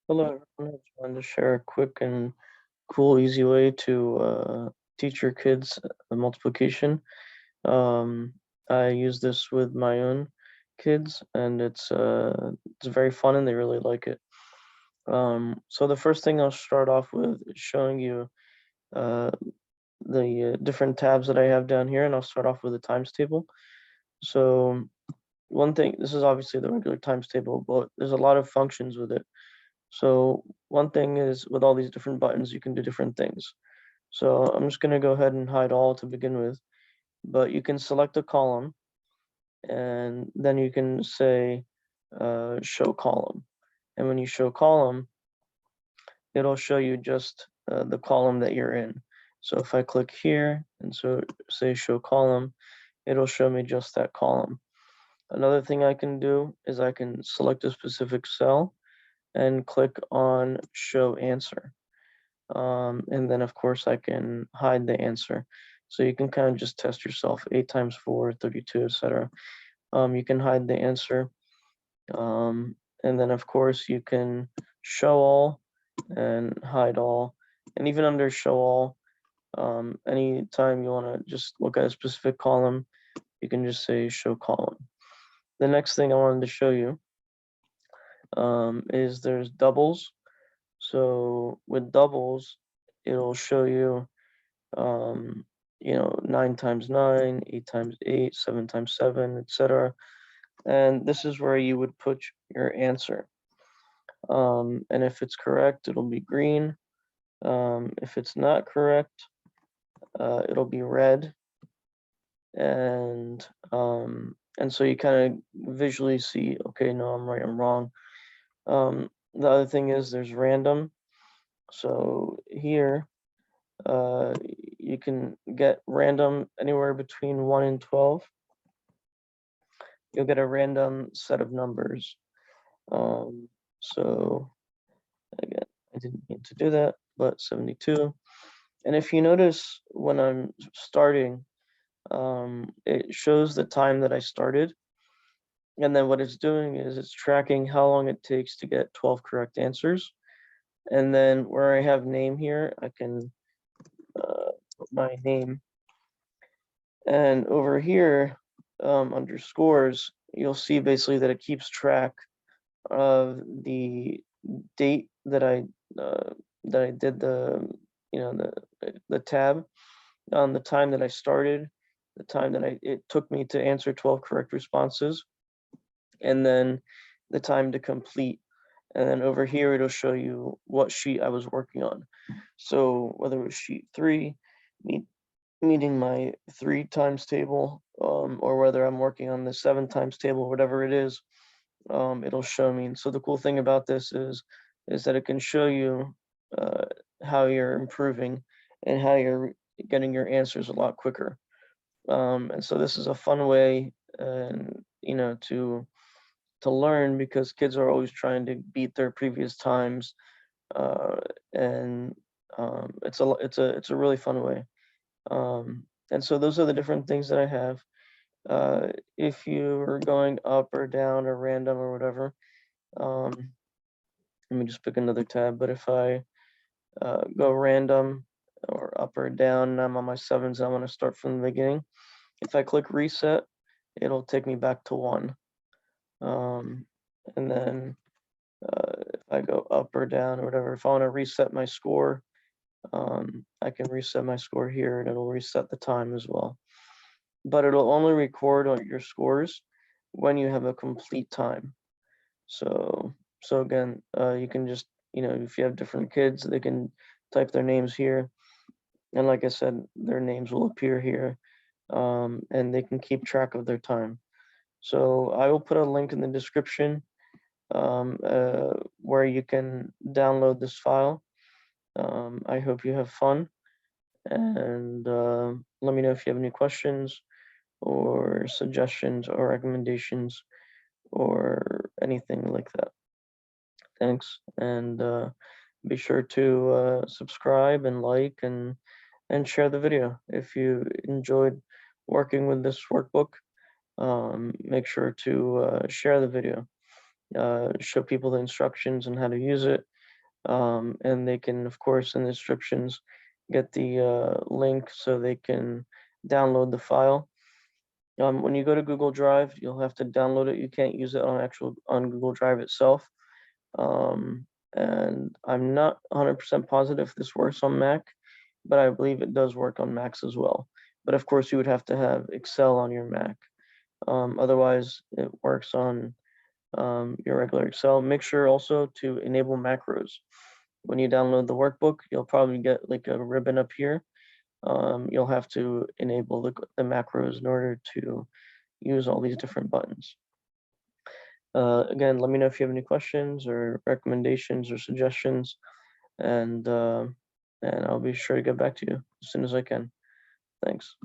Hello, everyone. I just wanted to share a quick and cool, easy way to teach your kids multiplication. Um, I use this with my own kids, and it's very fun, and they really like it. So the first thing I'll start off with is showing you uh, the different tabs that I have down here, and I'll start off with the times table. So one thing, this is obviously the regular times table, but there's a lot of functions with it. So one thing is with all these different buttons, you can do different things. So I'm just going to go ahead and hide all to begin with, but you can select a column and then you can say show column. And when you show column, it'll show you just the column that you're in. So if I click here and so say show column, it'll show me just that column. Another thing I can do is I can select a specific cell and click on show answer. And then of course I can hide the answer. So you can kind of just test yourself, 8 times 4, 32, etc. You can hide the answer. And then of course you can show all and hide all. And even under show all, anytime you want to just look at a specific column, you can just say show column. The next thing I wanted to show you is there's doubles. So with doubles, it'll show you, 9 times 9, 8 times 8, 7 times 7, etc. And this is where you would put your answer. And if it's correct, it'll be green. If it's not correct, it'll be red. And so you kind of visually see, okay, no, I'm right, I'm wrong. The other thing is there's random. So here, you can get random anywhere between 1 and 12. You'll get a random set of numbers. So again, I didn't mean to do that, but 72. And if you notice when I'm starting, it shows the time that I started. And then what it's doing is it's tracking how long it takes to get 12 correct answers. And then where I have name here, I can put my name. And over here, under scores, you'll see basically that it keeps track of the date that I did the tab, on the time that I started, the time that it took me to answer 12 correct responses, and then the time to complete. And then over here, it'll show you what sheet I was working on. So whether it was sheet 3, meeting my 3 times table, or whether I'm working on the 7 times table, whatever it is, it'll show me. And so the cool thing about this is that it can show you how you're improving and how you're getting your answers a lot quicker. And so this is a fun way, and to learn, because kids are always trying to beat their previous times, and it's a really fun way. And so those are the different things that I have. If you are going up or down or random or whatever, um, let me just pick another tab. But if I go random or up or down, and I'm on my 7s, I want to start from the beginning. If I click reset, it'll take me back to 1. And then if I go up or down or whatever, if I want to reset my score, I can reset my score here, and it'll reset the time as well. But it'll only record on your scores when you have a complete time. So again, you can just, if you have different kids, they can type their names here, and like I said, their names will appear here, and they can keep track of their time. So I will put a link in the description, where you can download this file. I hope you have fun, and let me know if you have any questions or suggestions or recommendations or anything like that. Thanks, and be sure to subscribe and like and share the video. If you enjoyed working with this workbook, make sure to share the video. Show people the instructions and how to use it, And they can, of course, in the descriptions, get the link so they can download the file. When you go to Google Drive, you'll have to download it. You can't use it on Google Drive itself. And I'm not 100% positive this works on Mac, but I believe it does work on Macs as well. But of course, you would have to have Excel on your Mac. Otherwise, it works on your regular Excel. Make sure also to enable macros. When you download the workbook, you'll probably get like a ribbon up here. You'll have to enable the macros in order to use all these different buttons. Again, let me know if you have any questions or recommendations or suggestions, and I'll be sure to get back to you as soon as I can. Thanks.